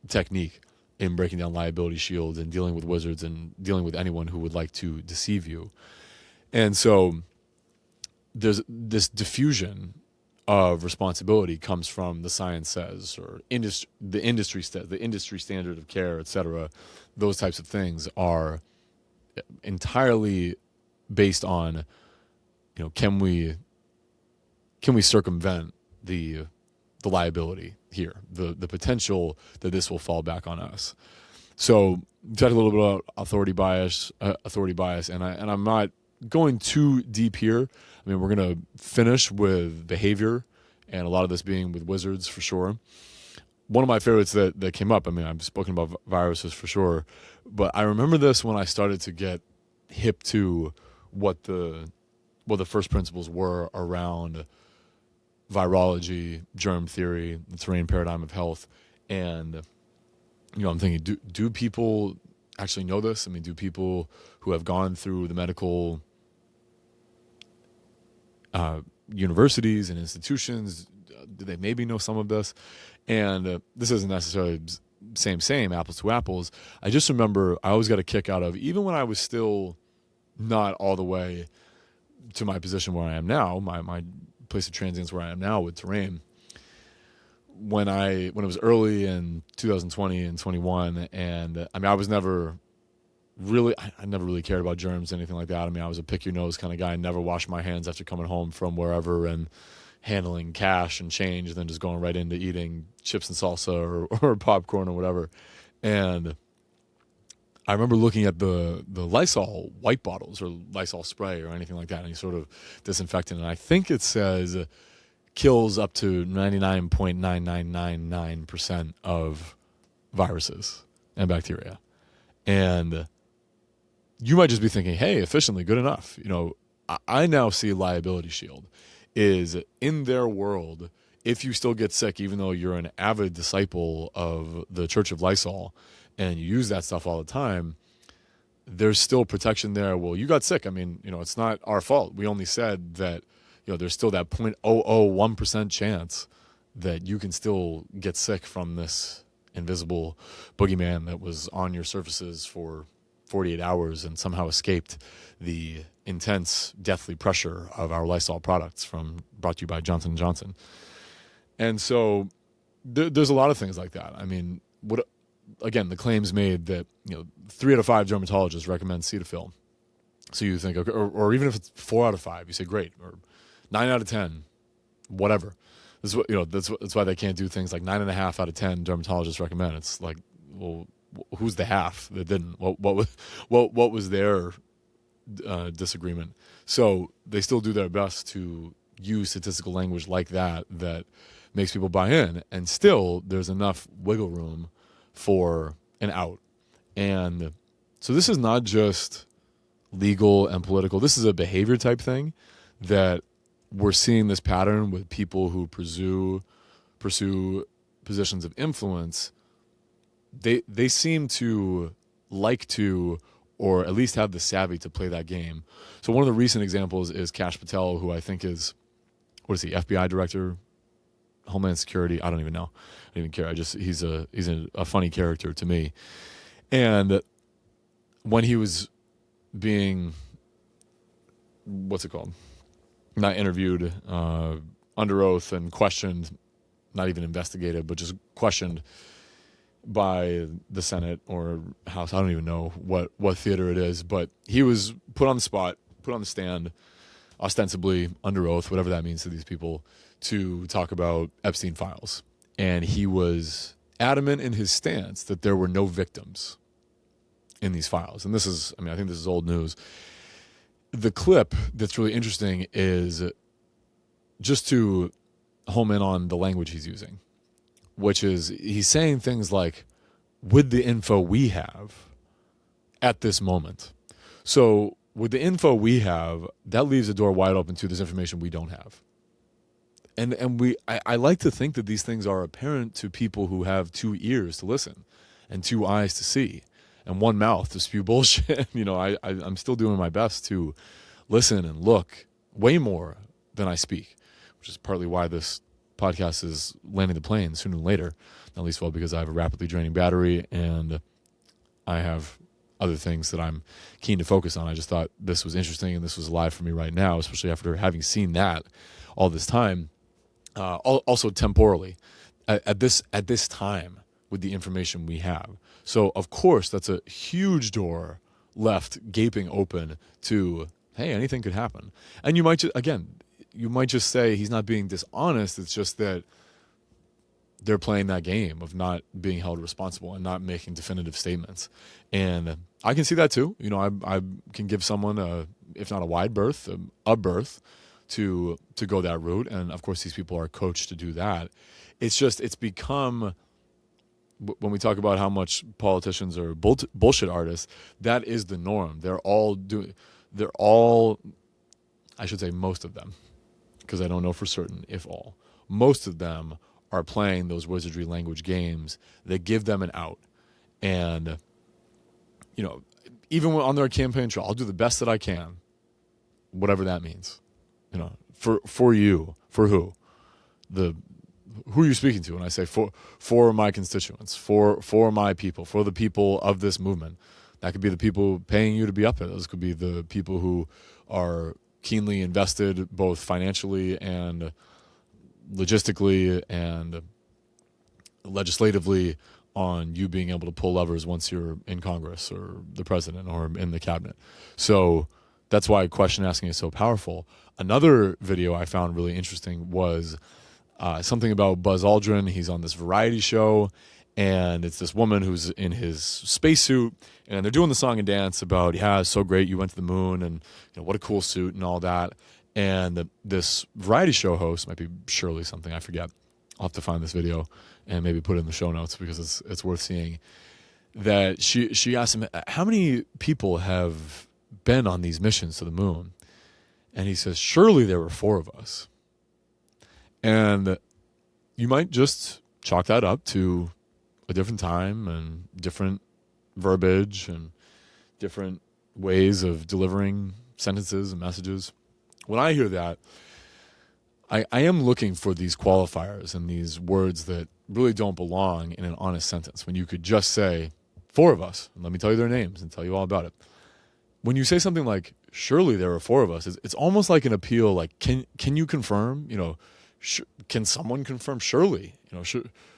[SPEAKER 1] technique in breaking down liability shields and dealing with wizards and dealing with anyone who would like to deceive you. And so there's this diffusion of responsibility comes from the science says, or the industry standard of care, etc. Those types of things are entirely based on, can we circumvent the liability here, the potential that this will fall back on us. So talk a little bit about authority bias, and I'm not going too deep here. I mean, we're going to finish with behavior, and a lot of this being with wizards for sure. One of my favorites that came up, I mean, I've spoken about viruses for sure, but I remember this when I started to get hip to what the first principles were around virology, germ theory, the terrain paradigm of health. And, I'm thinking, do people actually know this? I mean, do people who have gone through the medical universities and institutions, do they maybe know some of this? And this isn't necessarily same, apples to apples. I just remember I always got a kick out of, even when I was still not all the way to my position where I am now, my place of transience where I am now with terrain, when it was early in 2020 and 21, and I mean, I was never really, I never really cared about germs, anything like that. I mean, I was a pick your nose kind of guy. I never washed my hands after coming home from wherever and handling cash and change, and then just going right into eating chips and salsa or popcorn or whatever. And I remember looking at the Lysol white bottles or Lysol spray or anything like that, any sort of disinfectant, and I think it says kills up to 99.9999% of viruses and bacteria. And you might just be thinking, hey, efficiently, good enough. I now see liability shield is in their world. If you still get sick, even though you're an avid disciple of the Church of Lysol and you use that stuff all the time, there's still protection there. Well, you got sick. I mean, it's not our fault. We only said that, there's still that 0.001% chance that you can still get sick from this invisible boogeyman that was on your surfaces for 48 hours and somehow escaped the intense, deathly pressure of our Lysol products brought to you by Johnson & Johnson. And so there's a lot of things like that. I mean, again, the claims made that 3 out of 5 dermatologists recommend Cetaphil. So you think, okay, or even if it's 4 out of 5, you say great, or 9 out of 10, whatever. That's why they can't do things like 9.5 out of 10 dermatologists recommend. It's like, well, who's the half that didn't? What was their disagreement? So they still do their best to use statistical language like that makes people buy in, and still there's enough wiggle room for an out. And so this is not just legal and political. This is a behavior type thing that we're seeing this pattern with people who pursue positions of influence. They seem to like to, or at least have the savvy to play that game. So one of the recent examples is Kash Patel, who I think is, what is he, FBI director, Homeland Security? I don't even know. I don't even care. He's a funny character to me. And when he was being, what's it called? Not interviewed, under oath and questioned, not even investigated, but just questioned by the Senate or House. I don't even know what theater it is, but he was put on the spot, put on the stand, ostensibly under oath, whatever that means to these people, to talk about Epstein files. And he was adamant in his stance that there were no victims in these files. And this is, I think this is old news. The clip that's really interesting is just to home in on the language he's using, which is he's saying things like, with the info we have at this moment. So with the info we have, that leaves the door wide open to this information we don't have. And I like to think that these things are apparent to people who have 2 ears to listen and 2 eyes to see and 1 mouth to spew bullshit. I'm still doing my best to listen and look way more than I speak, which is partly why this podcast is landing the plane sooner than later, not least of all because I have a rapidly draining battery and I have other things that I'm keen to focus on. I just thought this was interesting and this was alive for me right now, especially after having seen that all this time. Also temporally, at this time with the information we have. So of course that's a huge door left gaping open to, hey, anything could happen. And you might just say he's not being dishonest. It's just that they're playing that game of not being held responsible and not making definitive statements. And I can see that too. I can give someone if not a wide berth, a berth to go that route. And of course these people are coached to do that. It's become, when we talk about how much politicians are bullshit artists, that is the norm. I should say most of them, because I don't know for certain if all. Most of them are playing those wizardry language games that give them an out. And, even on their campaign trail, I'll do the best that I can, whatever that means. For you, for who? Who are you speaking to? And I say for my constituents, for my people, for the people of this movement. That could be the people paying you to be up there. Those could be the people who are keenly invested both financially and logistically and legislatively on you being able to pull levers once you're in Congress or the president or in the cabinet. So that's why question asking is so powerful. Another video I found really interesting was something about Buzz Aldrin. He's on this variety show, and it's this woman who's in his spacesuit, and they're doing the song and dance about, yeah, it's so great you went to the moon, and what a cool suit and all that. And this variety show host, might be Shirley something, I forget. I'll have to find this video and maybe put it in the show notes because it's worth seeing. That she asked him, how many people have been on these missions to the moon? And he says, surely there were 4 of us. And you might just chalk that up to a different time and different verbiage and different ways of delivering sentences and messages. When I hear that, I am looking for these qualifiers and these words that really don't belong in an honest sentence. When you could just say, 4 of us, and let me tell you their names and tell you all about it. When you say something like, surely there were 4 of us, it's almost like an appeal, like, can you confirm? Can someone confirm? Surely,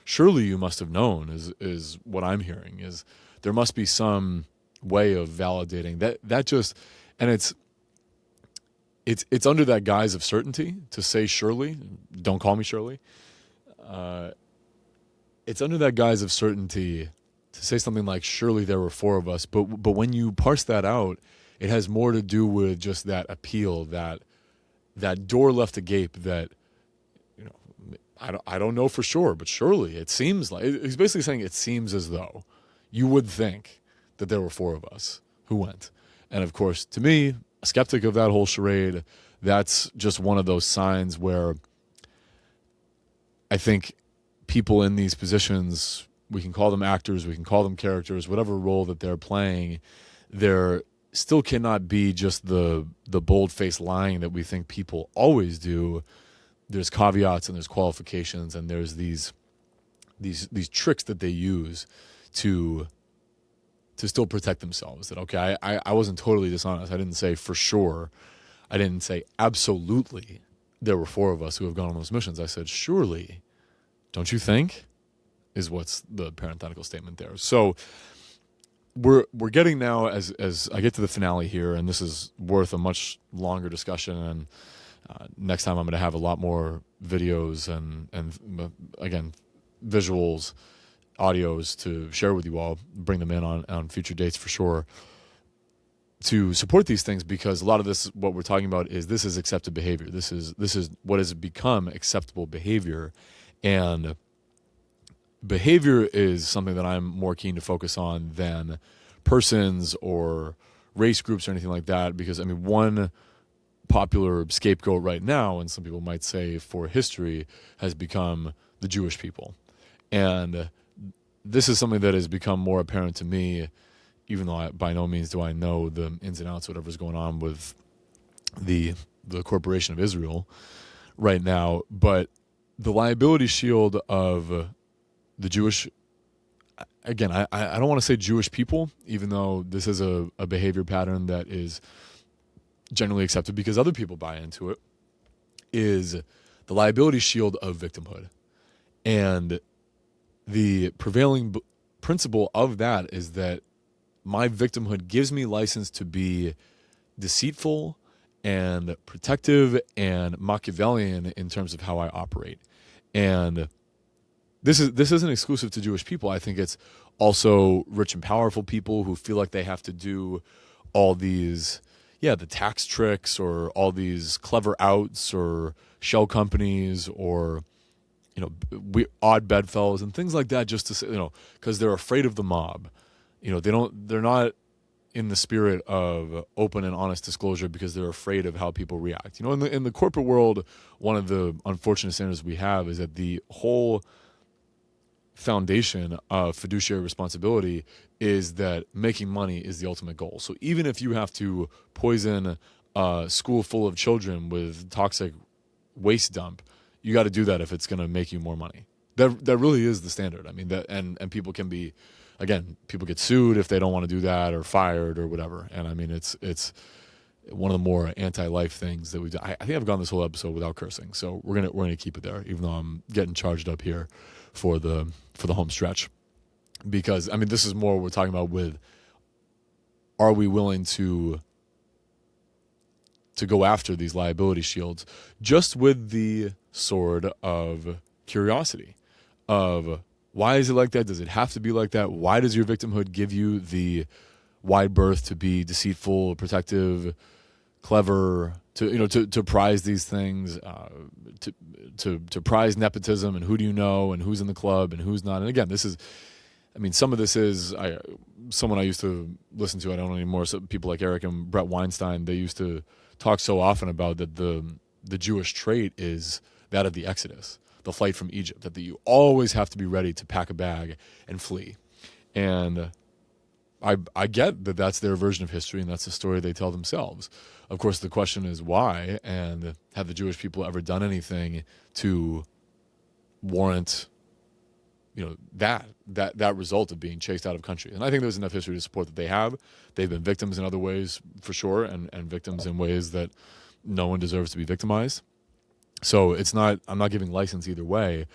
[SPEAKER 1] surely you must have known is what I'm hearing. Is there must be some way of validating that just, and it's under that guise of certainty to say surely. Don't call me Shirley. It's under that guise of certainty to say something like, surely there were 4 of us. But when you parse that out, it has more to do with just that appeal, that door left agape that, I don't know for sure, but surely it seems like, he's basically saying it seems as though you would think that there were 4 of us who went. And of course, to me, a skeptic of that whole charade, that's just one of those signs where I think people in these positions, we can call them actors, we can call them characters, whatever role that they're playing, there still cannot be just the bold-faced lying that we think people always do. There's caveats and there's qualifications and there's these tricks that they use to still protect themselves. That, okay, I wasn't totally dishonest. I didn't say for sure. I didn't say absolutely there were 4 of us who have gone on those missions. I said, surely, don't you think? Is what's the parenthetical statement there. So we're getting now, as I get to the finale here, and this is worth a much longer discussion, and next time I'm going to have a lot more videos and again, visuals audios to share with you all, bring them in on future dates for sure, to support these things, because a lot of this, what we're talking about, this is accepted behavior. This is what has become acceptable behavior. And behavior is something that I'm more keen to focus on than persons or race groups or anything like that, because I mean, one popular scapegoat right now, and some people might say for history, has become the Jewish people. And this is something that has become more apparent to me, even though by no means do I know the ins and outs, whatever's going on with the Corporation of Israel right now. But the liability shield of the Jewish, again, I don't want to say Jewish people, even though this is a behavior pattern that is generally accepted because other people buy into it, is the liability shield of victimhood. And the prevailing principle of that is that my victimhood gives me license to be deceitful and protective and Machiavellian in terms of how I operate. And this isn't exclusive to Jewish people. I think it's also rich and powerful people who feel like they have to do all these, the tax tricks or all these clever outs or shell companies or, odd bedfellows and things like that, just to say, because they're afraid of the mob. They're not in the spirit of open and honest disclosure because they're afraid of how people react. In the corporate world, one of the unfortunate standards we have is that the whole foundation of fiduciary responsibility is that making money is the ultimate goal. So even if you have to poison a school full of children with toxic waste dump, you got to do that if it's going to make you more money. That really is the standard. I mean, that and people can be, again, people get sued if they don't want to do that or fired or whatever. And I mean, it's one of the more anti-life things that we've done. I think I've gone this whole episode without cursing, so we're gonna keep it there, even though I'm getting charged up here for the home stretch, because I mean, this is more what we're talking about with, are we willing to go after these liability shields just with the sword of curiosity of, why is it like that? Does it have to be like that? Why does your victimhood give you the wide berth to be deceitful, protective, clever, to prize these things, to prize nepotism and who do you know and who's in the club and who's not? And again, some of this is someone I used to listen to. I don't anymore. So people like Eric and Brett Weinstein, they used to talk so often about that the Jewish trait is that of the Exodus, the flight from Egypt, that you always have to be ready to pack a bag and flee. And I get that that's their version of history and that's the story they tell themselves. Of course, the question is why, and have the Jewish people ever done anything to warrant that result of being chased out of country? And I think there's enough history to support that they have. They've been victims in other ways for sure, and victims in ways that no one deserves to be victimized. So I'm not giving license either way,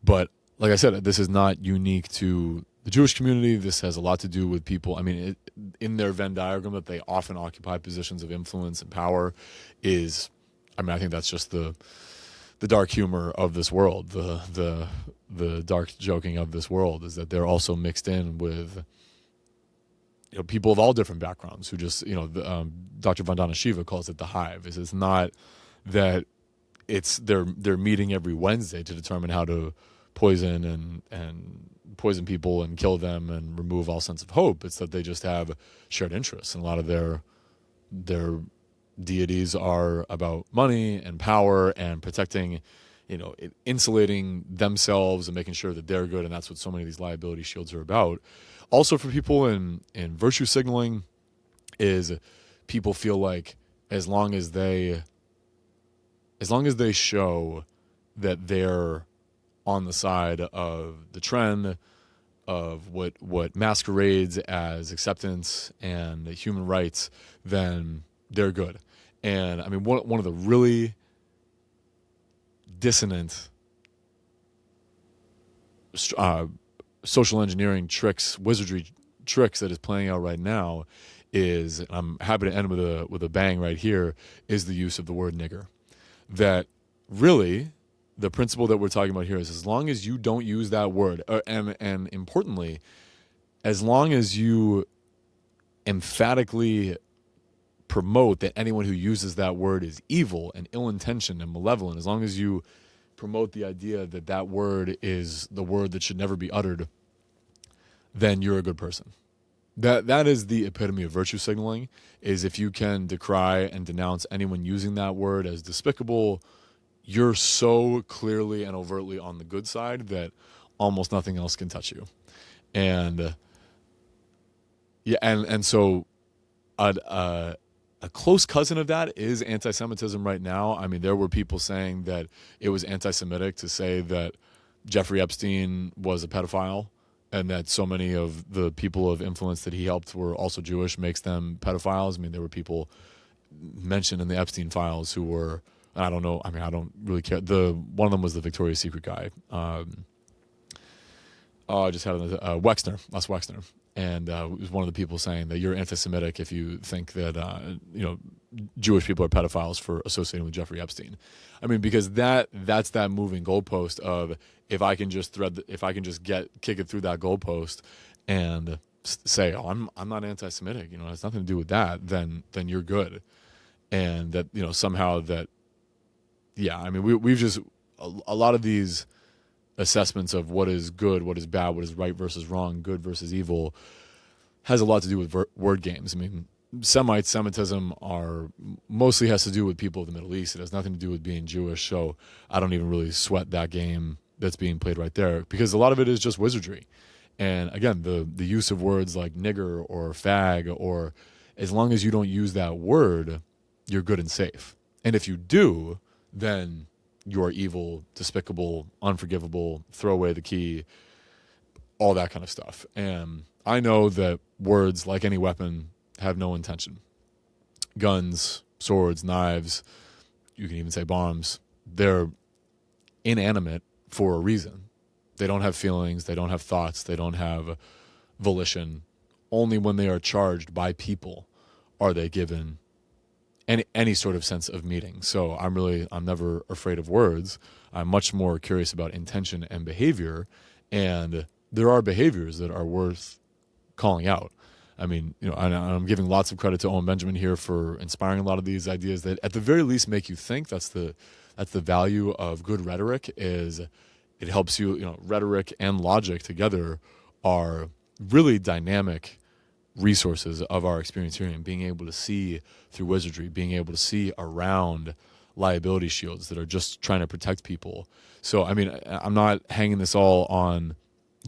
[SPEAKER 1] but like I said, this is not unique to the Jewish community. This has a lot to do with people. I mean, in their Venn diagram that they often occupy positions of influence and power I think that's just the dark humor of this world, the dark joking of this world, is that they're also mixed in with people of all different backgrounds who just, Dr. Vandana Shiva calls it the hive. It's not that they're meeting every Wednesday to determine how to poison and poison people and kill them and remove all sense of hope. It's that they just have shared interests, and a lot of their deities are about money and power and protecting, insulating themselves and making sure that they're good. And that's what so many of these liability shields are about. Also for people in virtue signaling is people feel like as long as they show that they're on the side of the trend of what masquerades as acceptance and human rights, then they're good. And I mean, one of the really dissonant social engineering tricks, wizardry tricks that is playing out right now is, and I'm happy to end with a bang right here, is the use of the word nigger. That really the principle that we're talking about here is as long as you don't use that word, and importantly, as long as you emphatically promote that anyone who uses that word is evil and ill-intentioned and malevolent, as long as you promote the idea that that word is the word that should never be uttered, then you're a good person. That is the epitome of virtue signaling, is if you can decry and denounce anyone using that word as despicable, you're so clearly and overtly on the good side that almost nothing else can touch you. And yeah, and so a close cousin of that is anti-Semitism right now. I mean, there were people saying that it was anti-Semitic to say that Jeffrey Epstein was a pedophile, and that so many of the people of influence that he helped were also Jewish makes them pedophiles. I mean, there were people mentioned in the Epstein files who were, I don't know, I mean, I don't really care. One of them was the Victoria's Secret guy. I just had Wexner, Les Wexner. And it was one of the people saying that you're anti-Semitic if you think that Jewish people are pedophiles for associating with Jeffrey Epstein. I mean, because that's that moving goalpost of if I can just kick it through that goalpost and say, oh, I'm not anti-Semitic, it has nothing to do with that, then you're good, and that somehow that, yeah, I mean we've just a lot of these assessments of what is good, what is bad, what is right versus wrong, good versus evil, has a lot to do with word games. I mean, Semitism mostly has to do with people of the Middle East. It has nothing to do with being Jewish, so I don't even really sweat that game that's being played right there, because a lot of it is just wizardry. And again, the use of words like nigger or fag, or as long as you don't use that word, you're good and safe. And if you do, then you're evil, despicable, unforgivable, throw away the key, all that kind of stuff. And I know that words, like any weapon, have no intention. Guns, swords, knives, you can even say bombs, they're inanimate for a reason. They don't have feelings, they don't have thoughts, they don't have volition. Only when they are charged by people are they given any sort of sense of meaning. So I'm never afraid of words. I'm much more curious about intention and behavior. And there are behaviors that are worth calling out. I mean, I'm giving lots of credit to Owen Benjamin here for inspiring a lot of these ideas that at the very least make you think. That's the value of good rhetoric, is it helps you, rhetoric and logic together are really dynamic resources of our experience here, and being able to see through wizardry, being able to see around liability shields that are just trying to protect people. So, I mean, I'm not hanging this all on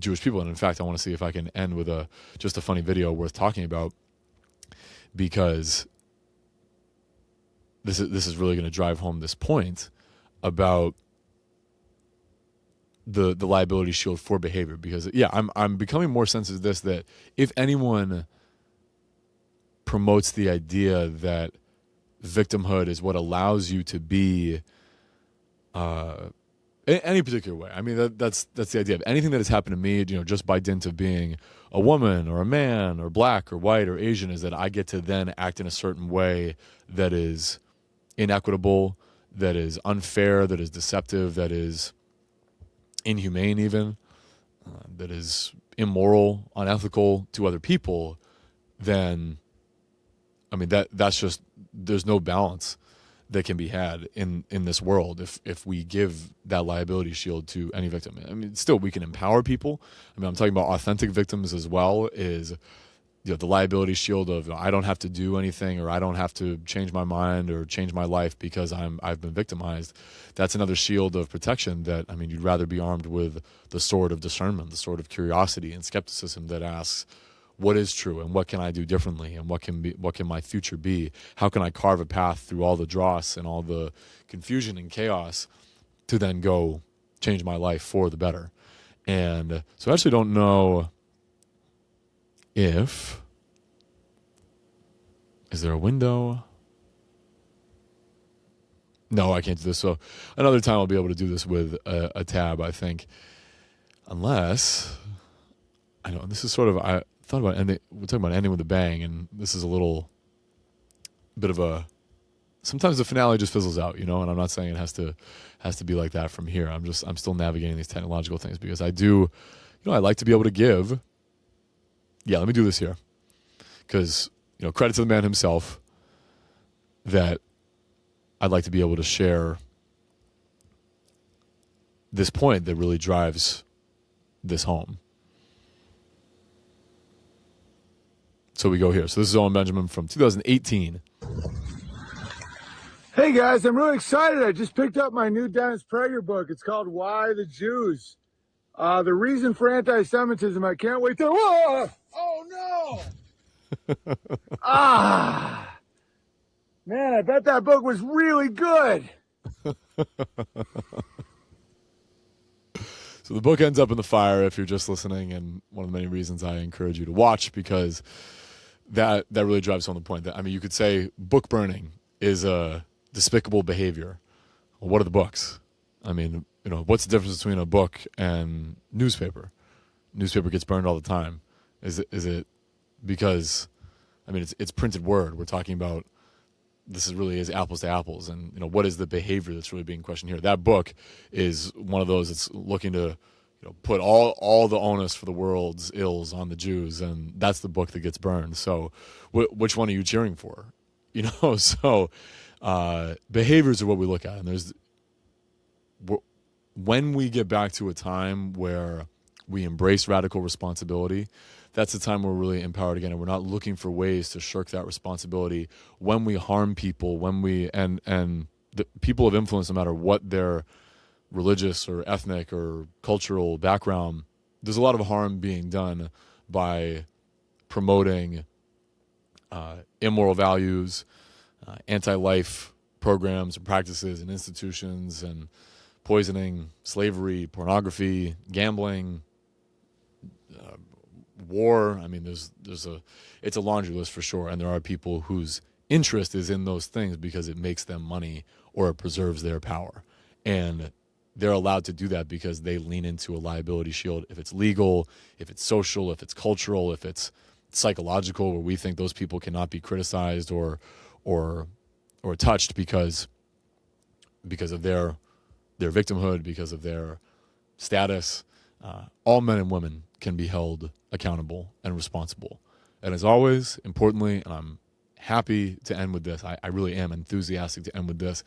[SPEAKER 1] Jewish people. And in fact, I want to see if I can end with just a funny video worth talking about, because this is really going to drive home this point about the liability shield for behavior. Because yeah, I'm becoming more sensitive to this, that if anyone promotes the idea that victimhood is what allows you to be any particular way. I mean, that's the idea of anything that has happened to me, just by dint of being a woman or a man or black or white or Asian, is that I get to then act in a certain way that is inequitable, that is unfair, that is deceptive, that is inhumane even, that is immoral, unethical to other people, then I mean, that's just, there's no balance that can be had in this world if we give that liability shield to any victim. I mean, still, we can empower people. I mean, I'm talking about authentic victims as well, is the liability shield of I don't have to do anything, or I don't have to change my mind or change my life because I've been victimized. That's another shield of protection that, I mean, you'd rather be armed with the sword of discernment, the sword of curiosity and skepticism that asks, what is true, and what can I do differently, and what can my future be? How can I carve a path through all the dross and all the confusion and chaos to then go change my life for the better? And so I actually don't know is there a window? No, I can't do this. So another time I'll be able to do this with a tab, I think, unless, I know this is sort of, I thought about ending, we're talking about ending with a bang, and this is a little bit of a sometimes the finale just fizzles out, and I'm not saying it has to be like that from here. I'm still navigating these technological things because I do, I like to be able to give. Yeah, let me do this here because, credit to the man himself that I'd like to be able to share this point that really drives this home. So we go here. So this is Owen Benjamin from 2018.
[SPEAKER 2] Hey guys, I'm really excited. I just picked up my new Dennis Prager book. It's called Why the Jews? The Reason for Anti-Semitism. I can't wait to... Whoa! Oh no! Man, I bet that book was really good.
[SPEAKER 1] So the book ends up in the fire if you're just listening, and one of the many reasons I encourage you to watch, because that really drives home the point. That, you could say book burning is a despicable behavior. Well, what are the books? What's the difference between a book and newspaper? Newspaper gets burned all the time. Is it because, it's printed word. We're talking about, this really is apples to apples, and what is the behavior that's really being questioned here? That book is one of those that's looking to put all the onus for the world's ills on the Jews, and that's the book that gets burned. So which one are you cheering for? So behaviors are what we look at, and when we get back to a time where we embrace radical responsibility, that's the time we're really empowered again, and we're not looking for ways to shirk that responsibility. When we harm people, and the people of influence, no matter what their religious or ethnic or cultural background, there's a lot of harm being done by promoting immoral values, anti-life programs and practices and institutions, and poisoning, slavery, pornography, gambling, war. It's a laundry list for sure. And there are people whose interest is in those things because it makes them money or it preserves their power. And they're allowed to do that because they lean into a liability shield. If it's legal, if it's social, if it's cultural, if it's psychological, where we think those people cannot be criticized or touched because of their victimhood, because of their status, all men and women can be held accountable and responsible. And as always, importantly, and I'm happy to end with this, I really am enthusiastic to end with this,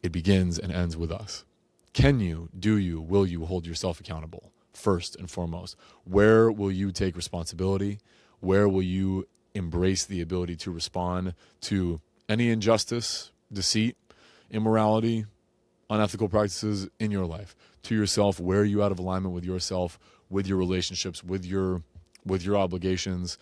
[SPEAKER 1] it begins and ends with us. Can you, do you, will you hold yourself accountable first and foremost? Where will you take responsibility? Where will you embrace the ability to respond to any injustice, deceit, immorality, unethical practices in your life? To yourself, where are you out of alignment with yourself, with your relationships, with your obligations?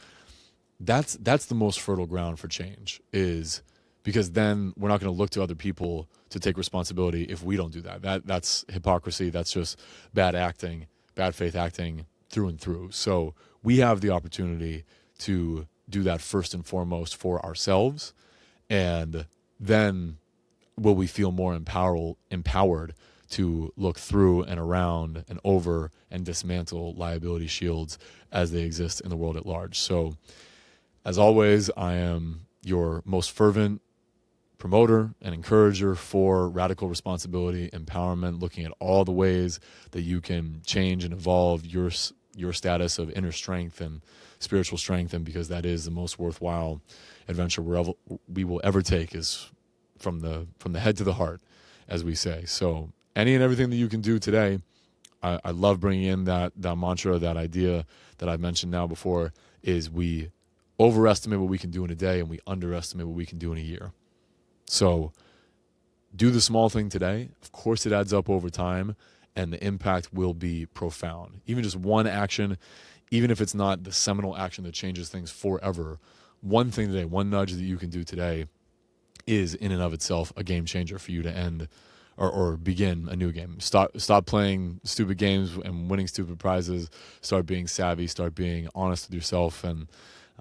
[SPEAKER 1] That's the most fertile ground for change, is because then we're not going to look to other people to take responsibility if we don't do that. That's hypocrisy. That's just bad acting, bad faith acting through and through. So we have the opportunity to do that first and foremost for ourselves, and then will we feel more empowered to look through and around and over and dismantle liability shields as they exist in the world at large. So, as always, I am your most fervent promoter and encourager for radical responsibility, empowerment, looking at all the ways that you can change and evolve your status of inner strength and spiritual strength, and because that is the most worthwhile adventure we will ever take, is from the head to the heart, as we say. So any and everything that you can do today, I love bringing in that mantra, that idea that I've mentioned now before, is we overestimate what we can do in a day and we underestimate what we can do in a year. So do the small thing today. Of course, it adds up over time, and the impact will be profound. Even just one action, even if it's not the seminal action that changes things forever, one thing today, one nudge that you can do today is in and of itself a game changer for you to end or begin a new game. Stop playing stupid games and winning stupid prizes. Start being savvy. Start being honest with yourself. And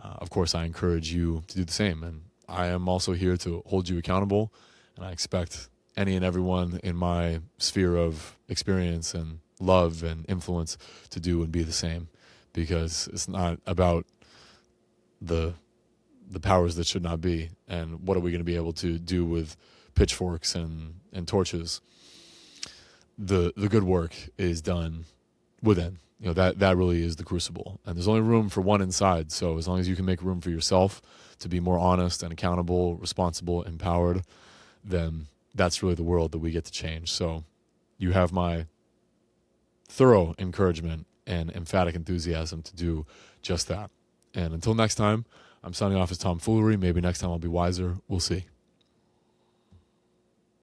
[SPEAKER 1] of course, I encourage you to do the same. And I am also here to hold you accountable. And I expect any and everyone in my sphere of experience and love and influence to do and be the same. Because it's not about the the powers that should not be, and what are we going to be able to do with pitchforks and torches. The good work is done within. That really is the crucible, and there's only room for one inside. So as long as you can make room for yourself to be more honest and accountable, responsible, empowered, then that's really the world that we get to change. So you have my thorough encouragement and emphatic enthusiasm to do just that. And until next time, I'm signing off as tomfoolery. Maybe next time I'll be wiser. We'll see.